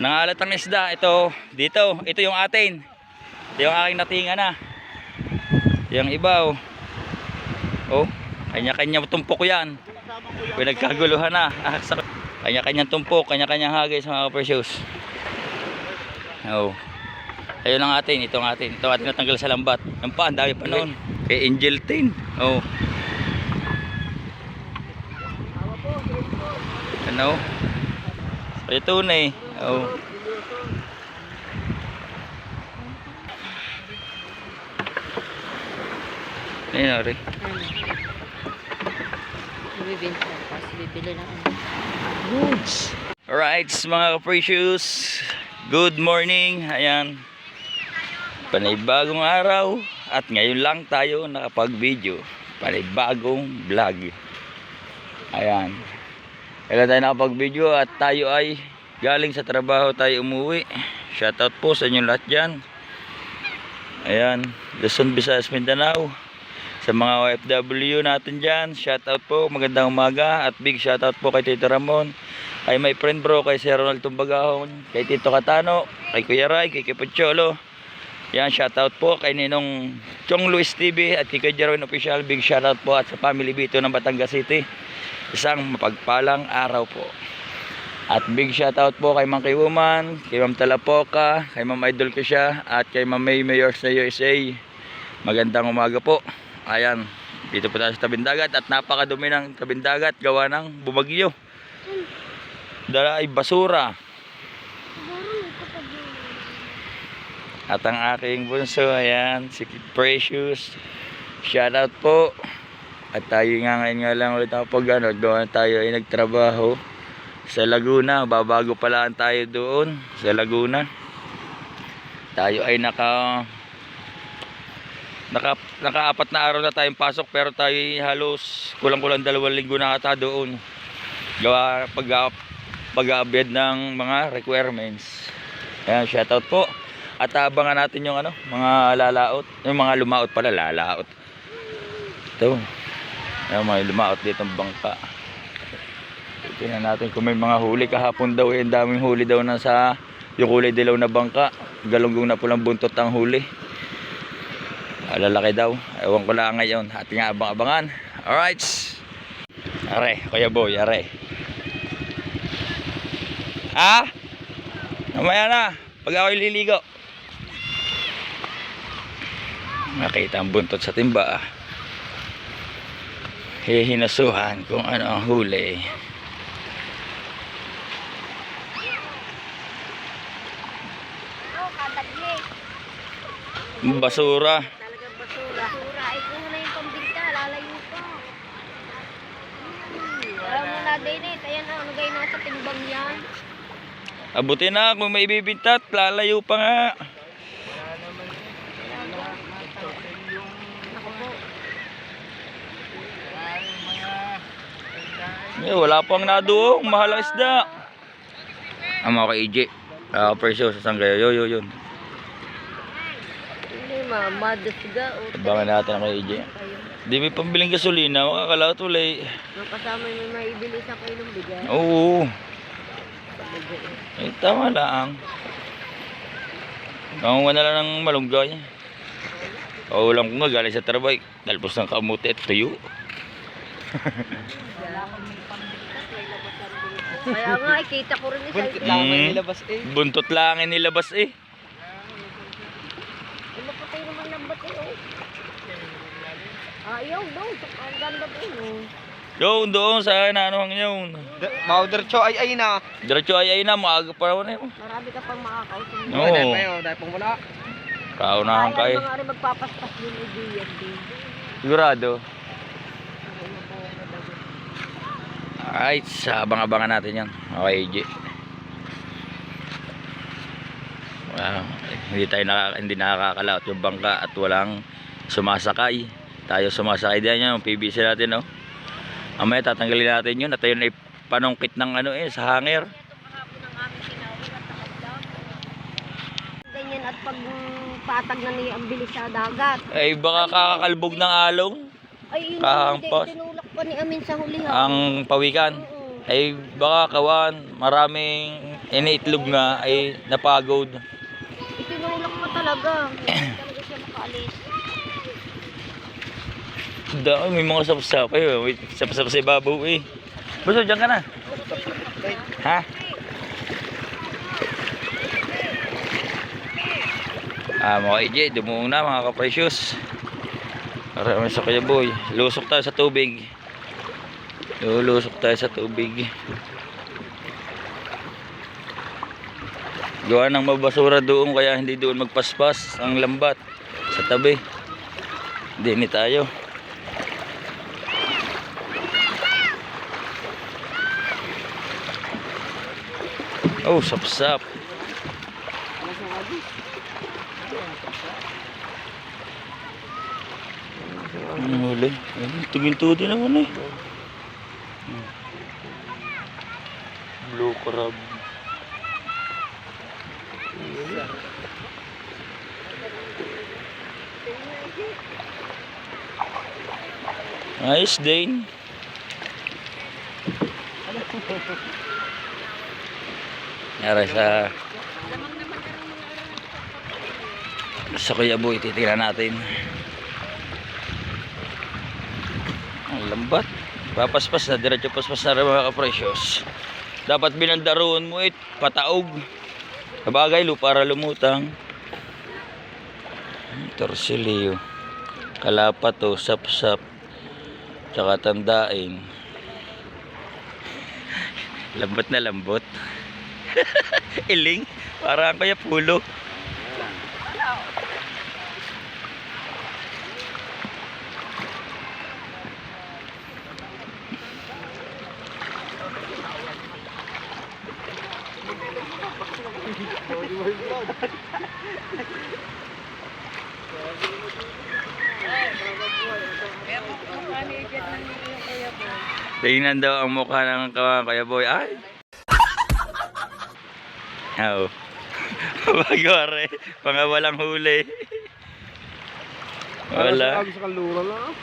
Nangalat ang isda. Ito, dito. Ito yung atin. Ito yung aking natinga na. Yung iba, oh. Oh, kanya-kanya tumpok yan. Pinagkaguluhan na. Kanya-kanyang tumpok, kanya-kanyang hagis mga precious. Oh. Ayun ang atin, ito ang atin. Ito atin natanggal sa lambat. Ang pa, ang dami pa noon. Kay Angel Tin. Oh. Ano? So, ito na eh. Oh. Ayun rin. Bibili lang. Goods. Alright, mga precious. Good morning. Ayan. Panibagong araw. At ngayon lang tayo nakapag-video. Panibagong vlog. Ayan. Kailan tayo nakapag-video at tayo ay galing sa trabaho tayo umuwi. Shoutout po sa inyo lahat dyan. Ayan. Luzon, Visayas, Mindanao. Sa mga OFW natin dyan, shoutout po, magandang umaga. At big shoutout po kay Tito Ramon, kay my friend bro, kay Sir Ronald Tumbagahon, kay Tito Katano, kay Kuya Ray, kay Kipucholo. Yan, shoutout po kay Ninong Chong Luis TV at kay Jeroen Official. Big shoutout po at sa Family Bito ng Batangas City. Isang mapagpalang araw po. At big shoutout po kay Monkey Woman, kay Ma'am Talapoka, kay Ma'am Idol ko siya, at kay Ma'am May Mayors sa USA. Magandang umaga po. Ayan, dito po tayo sa tabing dagat at napakadumi ng tabing dagat gawa ng bumagyo. Dala ay basura. At ang aking bunso, ayan, si Precious. Shoutout po. At tayo nga ngayon nga lang ulit gawa tayo ay nagtrabaho sa Laguna. Babago palaan tayo doon sa Laguna. Tayo ay naka-apat na araw na tayong pasok, pero tayo halos kulang-kulang 2 linggo na ata doon. Gawa pag-aabed ng mga requirements. Ayan, shoutout po. At abangan natin yung mga lalaot, yung mga lumaot pala, lalaot. Ito. Ayan, may lumaot dito ng bangka. Tingnan natin kung may mga huli. Kahapon daw, ang daming huli daw na sa yung kulay dilaw na bangka. Galunggong na pulang buntot ang huli. Lalaki daw. Ewan ko lang ngayon. Ating abang-abangan. Alright. Are, Kuya Boy, are. Ha? Mamaya na. Pag ako'y liligo. Nakita ang buntot sa timba. Hihinasuhan kung ano ang huli. Basura. Basura. Ay, kung na yung pambigta, lalayo pa. Alam mo na, Dainit. Ayan na, ano gayon nasa timbang yan. Abutin na kung may ibibintat, lalayo pa nga. Wala pang naduong, mahal ang isda. Ang mga ka-EJ. Precious, saan kayo? Yun. Madasga. Abangan natin ang EJ. Di may pambiling gasolina, makakalaot ulay. Kasama may maibili sa kilong bigas. Oo. Eh, tama lang. Nangunga na lang ng malunggay. Ulam ko nga galing sa trabaho. Dalpos ng kamuti at tuyo. Kaya nga, kita ko rin isa. Buntot lang nilabas eh. Napatay naman lambat eh, oh. Ayaw, doon. Ang ganda din, oh. Doon sa nanuhang yun. Diretso ay na. Diretso ay na, maaga pa naman eh. Marami ka pang makakausap. Oo. Dahil pang wala. Kaunahan ka eh. Ayaw mga rin magpapaspas yung ideyan din. Sigurado. Alright, abang-abangan natin yan. Okay, EJ. Wow, hindi nakakalaot yung bangka at walang sumasakay. Tayo sumasakay din yan, yung PVC natin, no. Mamaya tatanggalin natin yun at ayun ay panungkit ng sa hanger. Ganyan at pag patag na niya ang bilis sa dagat. Ay baka kakakalbog ng along. Ay, yun Kahampas. tinulak pa ni Amin sa hulihan. Ang pawikan. Oo. Ay baka kawan, maraming iniitlog nga ay napagod. Tinulak mo talaga. Hindi talaga siya makaalis. Dami, may mga sapsap eh. May sapsap sa ibabaw eh. Buso, dyan ka na. Ha? Mga EJ, dumuong na mga ka-precious. Para sa Kuya Boy. Lusok tayo sa tubig. Lulusok tayo sa tubig. Gawa ng mabasura doon kaya hindi doon magpaspas ang lambat sa tabi. Hindi tayo. Oh, sapsap. Ang huli. Tingin-tuwa din naman eh. Blue crab. Nice, Dane. Nara sa Kuya Boy, titignan natin. Ang lambat. Papaspas na, diretso paspas na rin mga ka-precious. Dapat binandaroon mo pataog. Sabagay, para lumutang. Torsilyo. Kalapato, sapsap. Tsaka tandaing. Lambot na lambot. Iling. Parang kaya pulo. Tingnan daw ang mukha ng Kuya Boy. Ay! Oo. Bagore. Mga walang huli. Wala. Sa kalura lang.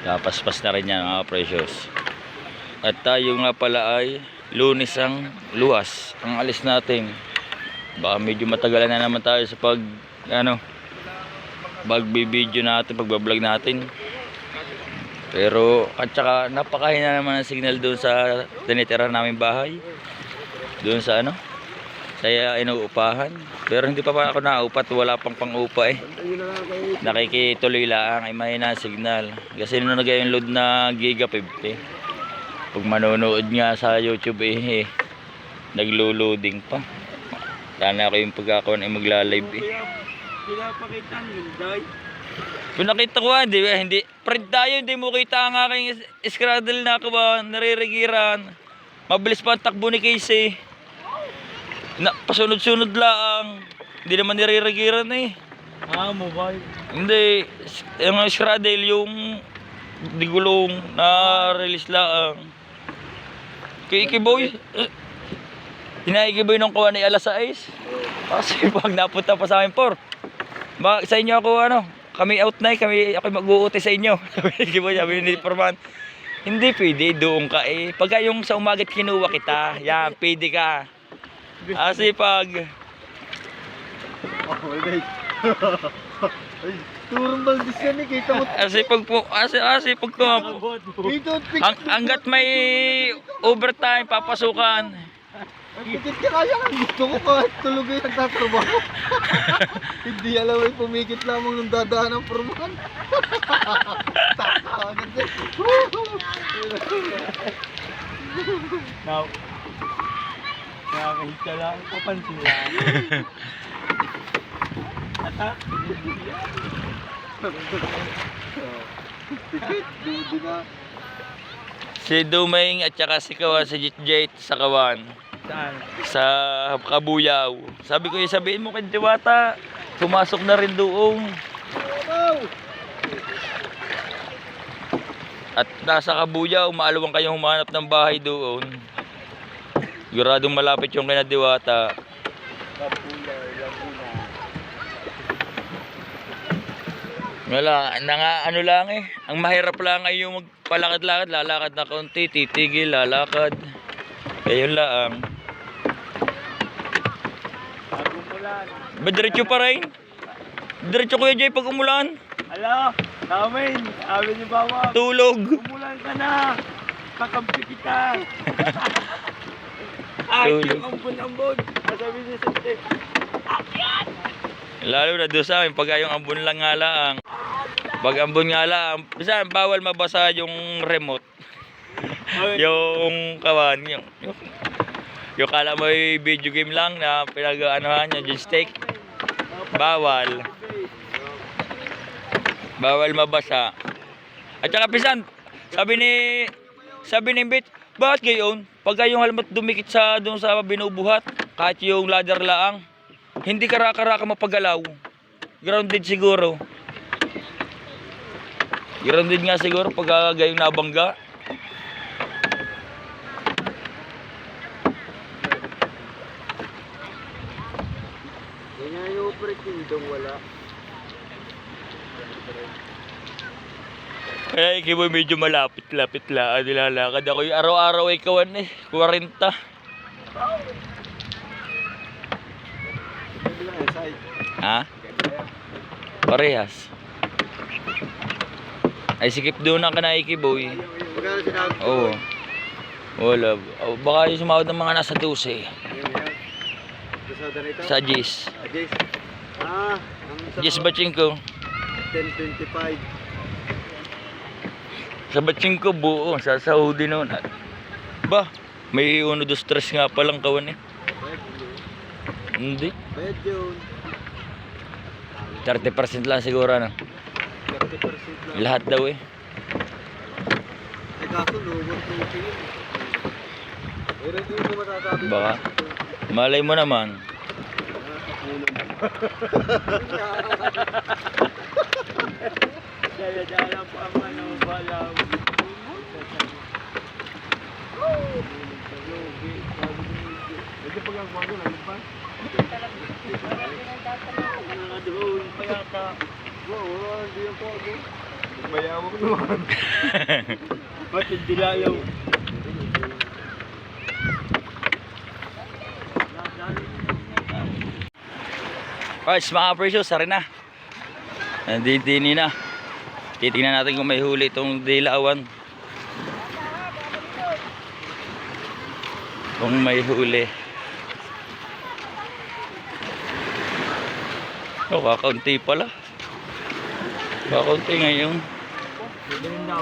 Kapaspas na rin yan mga precious. At tayo nga pala ay Lunes ang luwas ang alis natin. Baka medyo matagalan na naman tayo sa pagbibideo natin, pagbablog natin. Pero at saka napakahina naman ang signal doon sa tinitira namin bahay. Doon sa saya inuupahan. Pero hindi pa ako naupat, wala pang pang-upa eh. Nakikituloy lang ay mahina ang signal. Kasi nung nag-yung load na Giga 50. Pag manonood nga sa YouTube naglo-loading pa. Sana ako yung pagkakaroon ay magla-live Pinapakita yung day. Kung nakita ko hindi print tayo, hindi mo kita ang aking scraddle na ako naririgiran. Mabilis pa ang takbo ni Casey. Pasunod-sunod lang. Hindi naman niririgiran eh. Mobile. Hindi, yung scraddle yung digulong na release lang. Kay Ikiboy, Ikiboy nung kuha ni alas 6. Kasi pag napunta pa sa amin sa inyo ako kami out na ako mag-uuti sa inyo. Ikiboy, sabi ni Forman, hindi pwede doon ka eh. Pagka yung sa umagat kinuha kita, yan, pwede ka. Kasi pag Turong baldis yan eh, kita mo. Kasi pag hanggat may overtime papasukan. Pikit ka kaya nga, gusto ko kahit tulog yung nagtatrabaho. Hindi alam ay pumikit lamang nung dadaan ng forman. Takagan din. Now, nakakahita lang, papansin lang. Si Dumeng at saka si Kawan, si Jit sa Kawan. Sa Kabuyaw. Sabi ko, sabihin mo kay Diwata, pumasok na rin doon. At nasa Kabuyaw, maalawang kayong humanap ng bahay doon. Siguradong malapit yung kina Diwata. Wala, ano lang eh. Ang mahirap lang ay yung magpalakad-lakad, lalakad na konti, titigil, lalakad. Kaya yun lang. Ba diretso pa rin? Diretso Kuya Jay pag umulan. Ala, namin. Sabi ni Bawa, Tulog. umulan ka na. Kakampi kita. Ay, Tulog. yung ambon-ambon. Sabi ni Sante. Lalo na doon sa amin, pag yung ambon lang nga lang. Pag ambon nga lang, bisa bawal mabasa yung remote. Yung kawan, yung kala mo yung video game lang na pinag-anohan nyo, joystick. Bawal. Bawal mabasa. At saka pisan, sabi ni Bit, bakit gayon? Pag yung helmet dumikit sa doon sa binubuhat, kahit yung ladder laang, hindi karaka-raka mapagalaw. Grounded siguro. Grounded nga siguro pag gayong nabangga. Ganyan yung operating dong wala. Kaya ikiboy medyo malapit-lapit lang. Nilalakad ako yung araw-araw ay kawan eh. 40. Ha? Parehas. Ay sikip doon ang kanaiki boy. Magkano sinabi ko? Oo. Wala. Oh, baka yung sumawad ng mga nasa 12. Kasada na ito? Sa Gis. Jace. Ang sa Gis batching ko. 10.25. Sa batching ko buo. Sa Saudi noon. Ba? May 1, 2, 3 nga palang kawan eh. Hindi. Bayad yun. 30% lang siguro na. 30% lang. Lahat daw eh. Eh kaso luwag ko yun. Pero hindi ko masasabi. Baka. Malay mo naman. Dala-dala pa ang ano balaw. Ito pag ang bago lang pa. Doon pa yata. Oo, hindi ako ako. Bayawak naman. Ba't hindi layaw? Alright, mga precious, sari na. Nanditini na. Titingnan natin kung may huli itong dilawan. Kung may huli. Oh, kakaunti pala. Kakaunti ngayon.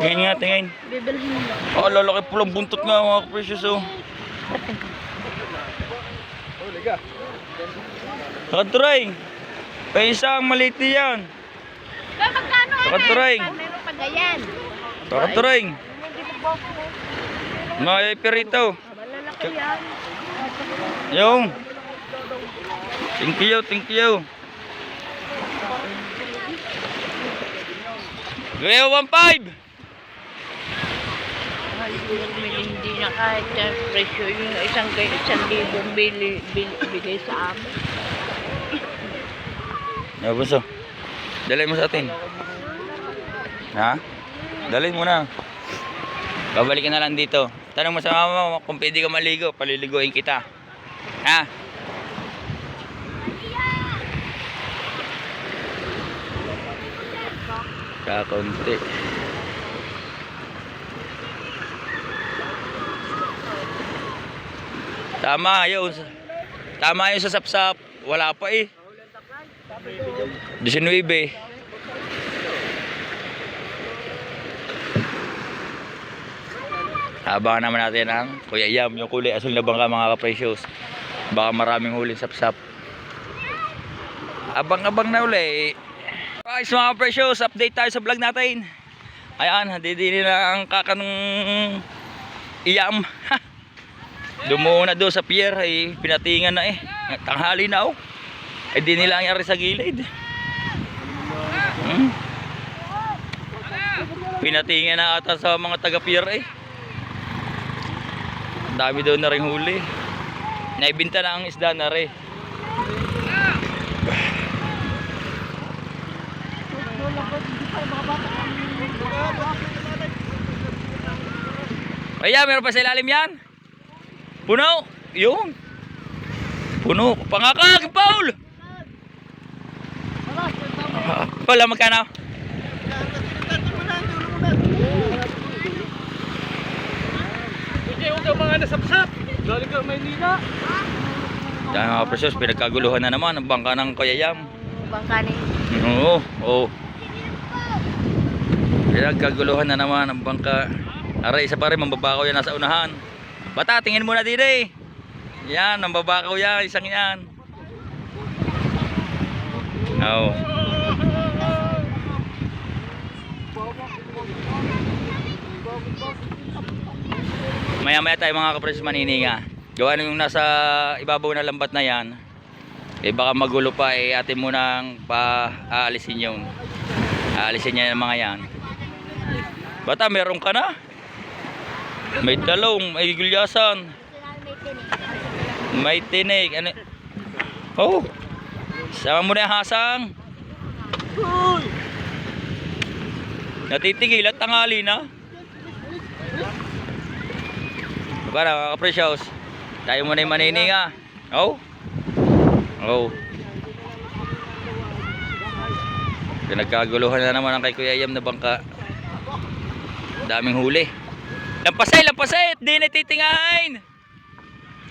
Tingin nga, tingin. Bibilhin mo lang. Oh, lalaki pulang buntot nga mga precious oh. Nakaturay. May isang maliit yan. Ba, magkano Nakaturay. Meron pa ganyan. Nakaturay. Mga perito. Malalaki yan. Yung. Thank you, thank you. Gaya 1.5. Hindi na kahit presyo yung isang libong bili sa amin. Ano bunso? Dalhin mo sa atin. Ha? Dalhin mo na. Babalik ka na lang dito. Tanong mo sa mama mo kung pwede ka maligo. Paliliguin kita. Ha? Kakunti. Tama yun. Tama yun sa sapsap. Wala pa eh. 19. Abangan naman natin ang Kuya Yam, yung kulay asul na bangka mga ka-precious. Baka maraming huling sapsap. Abang-abang na uli. Guys mga precious, update tayo sa vlog natin. Ayan, didini na ang kakanong Iyam. Dumuo na doon sa pier, ay pinatingan na eh. Tanghali na oh. Eh di nila nangyari sa gilid. Pinatingan na ata sa mga taga pier eh. Ang dami daw na rin huli. Naibinta na ang isda na re. Ayan, meron pa sa ilalim yan. Puno. Yun. Puno. Pangakag, Paul. Wala magkano? Hindi, huwag kang mga nasapsap. Galing ka Maynila. Dahil mga presyos, pinagkaguluhan na naman ang bangka ng Kayayam. Bangka ni. Oo, oo. Pinagkaguluhan na naman ang bangka. Aray, isa pa rin, mambabakaw yan nasa unahan. Bata, tingin muna din eh. Yan, mambabakaw yan, isang yan. Oo. Maya-maya tayo mga kapresyos manininga. Gawa na yung nasa ibabaw na lambat na yan. Eh baka magulo pa eh, atin munang aalisin yung aalisin niya yung mga yan. Bata, meron ka na? May talong, may gulyasan, may tinig. Ano? Oh, sama mo na yung hasang. Natitigil at tangali na. Para mga kapresyos, tayo muna yung manininga. Oh, oh. Pinagkaguluhan na naman ang kay Kuya Yam na bangka. Daming huli. Lampasay, lampasay, di natitingahin.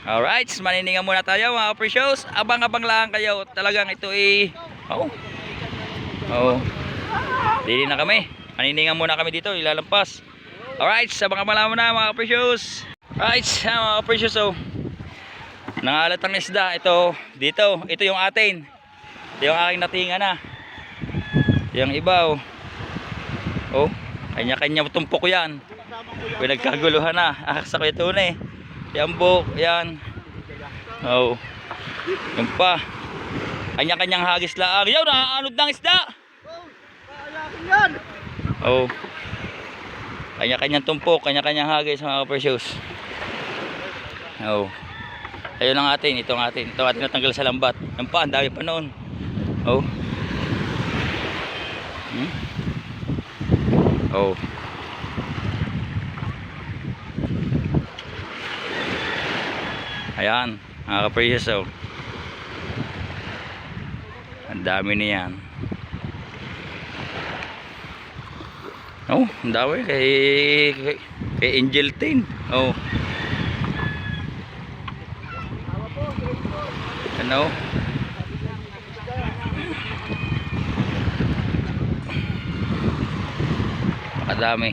Alright, manininga muna tayo mga kapresyos. Abang-abang lang kayo. Talagang ito ay oh. Oh. Dili na kami. Manininga muna kami dito, ilalampas. Alright, abang-abang na mga kapresyos. Alright, mga kapresyos, oh. Nangalat ang isda. Ito, dito. Ito yung atin. Ito yung aking natinga na. Yung iba, oh. Oh, kanya-kanya tumpok yan. Pinagkaguluhan na. Sa Kuya Tune. Yan buk, yan. Oh. Yan pa. Kanya-kanyang hagis laang. Yaw, nakaanod ng isda. Oh. Kanya-kanyang tumpok, kanya-kanyang hagis mga kapresyos. Oh. Ayun ang atin, ito ang atin. Ito ang atin natanggal sa lambat. Yan pa, ang dami pa noon. Oh. Hmm? Oh. Ayan, mga kapresyos, oh. Ang dami niyan. Oh, ang dami kay Angel Tin. Oh. Ano? Makadami.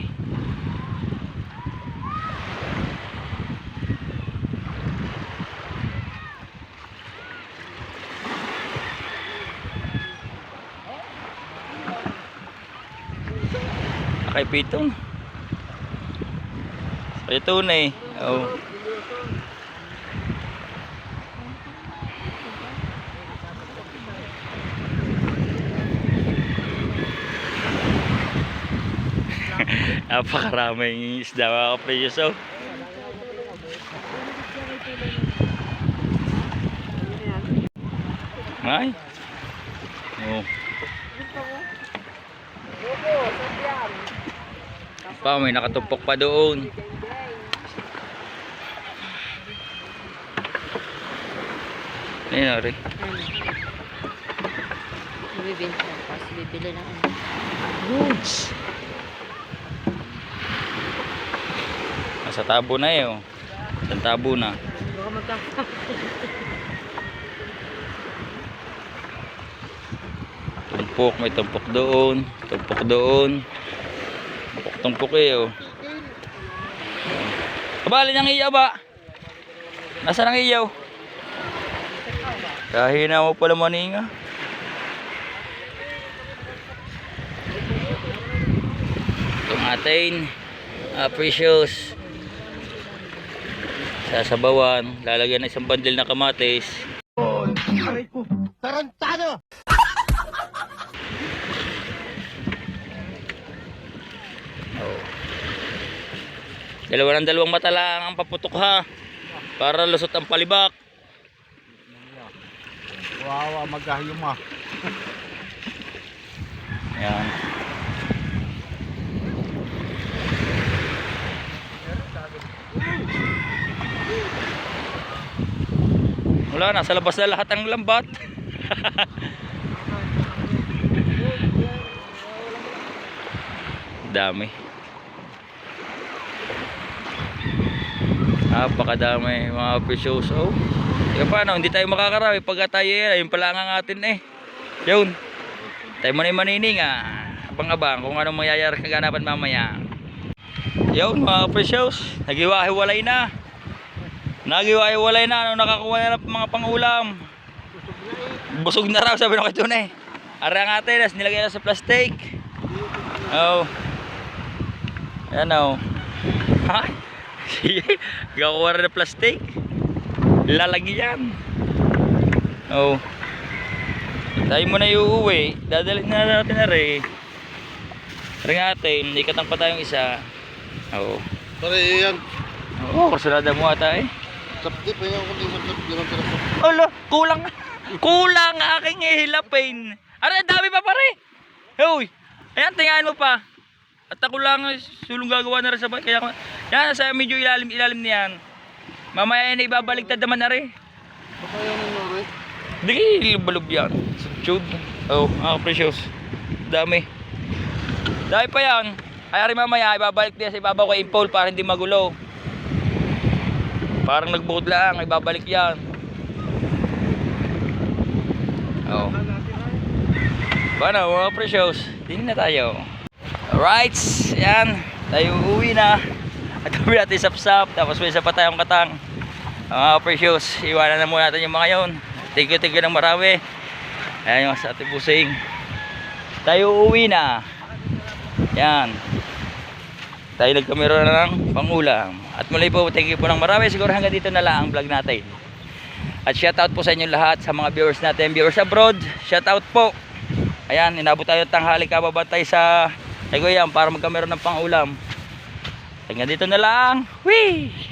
Kay Pitong. Ito na eh. Oh. Napakaraming isda mga kapresyos, oh. Ay. Oh. Pa, may nakatumpok pa doon. Ayun na rin. Bibinta tapos bibili ng ano. Goods. Nasa tabo na eh, oh. Sa tabo na. Baka magkaka. Tumpok, may tumpok doon. Tumpok doon. Tumpok eh, oh. Kabali niyang iyaw ba? Nasaan ang iyaw? Kahina mo pala maninga. Itong atin, precious. Sasabawan, lalagyan ng isang bandil na kamatis. Tarantado! Oh. Dalawang mata lang ang paputok ha. Para lusot ang palibak. Wawa, magkahiyuma. Ayan. Wala, nasa labas na lahat ng lambat. Dami. Napakadami mga precious. Oh. Kaya paano, hindi tayo makakarami pagka tayo yun pala ang atin eh. Yun. Tayo muna yung manining abang-abang kung anong mangyayari sa kaganapan mamaya. Yun mga precious, nagiwahiwalay na. Nagiwahiwalay na, ano nakakuha na ng mga pangulam. Busog na raw, sabi na ko ito na eh. Ara ang atin, nilagay na sa plastic. Oh. Ayan oh. Ha? Gawa rin ng plastic. Lalagyan. Oh. Tayo muna iuwi. Dadalhin na natin na rin. Ring atin, ikatang pa tayong isa. Oo. Pare, yan. Oo, kasulada mo ata eh. Sapti pa yung kundi sapti. Alo, kulang. Kulang aking ihilapin. Aray, dami pa pare. Hoy. Ayan, tingnan mo pa. At ako lang sulong gagawa na rin sa bahay. Kaya yan, sa medyo ilalim niyan. Mamaya na ibabaligtad naman na rin. Baka yan ang nori. Di balog yan. Chud. Oh, precious. Dami. Dahil pa yan. Kaya rin mamaya ibabalik din sa ibabaw kay impole para hindi magulo. Parang nagbukod lang, ibabalik yan. Oh. Paano mga precious? Tingin na tayo. Alright, yan. Tayo uwi na. At kami natin sap-sap. Tapos may isa pa tayong katang. Mga precious, iwanan na muna natin yung mga yun. Thank you ng marami. Ayan yung sa ating busing. Tayo uwi na. Yan. Tayo nagkamera na ng pangulam. At muli po, thank you po ng marami. Siguro hanggang dito na lang ang vlog natin. At shoutout po sa inyo lahat, sa mga viewers natin, viewers abroad. Shoutout po. Ayan, inabot tayo ng tanghali kababantay sa Goyam para magkamera ng pangulam. Hanggang dito na lang. Whee!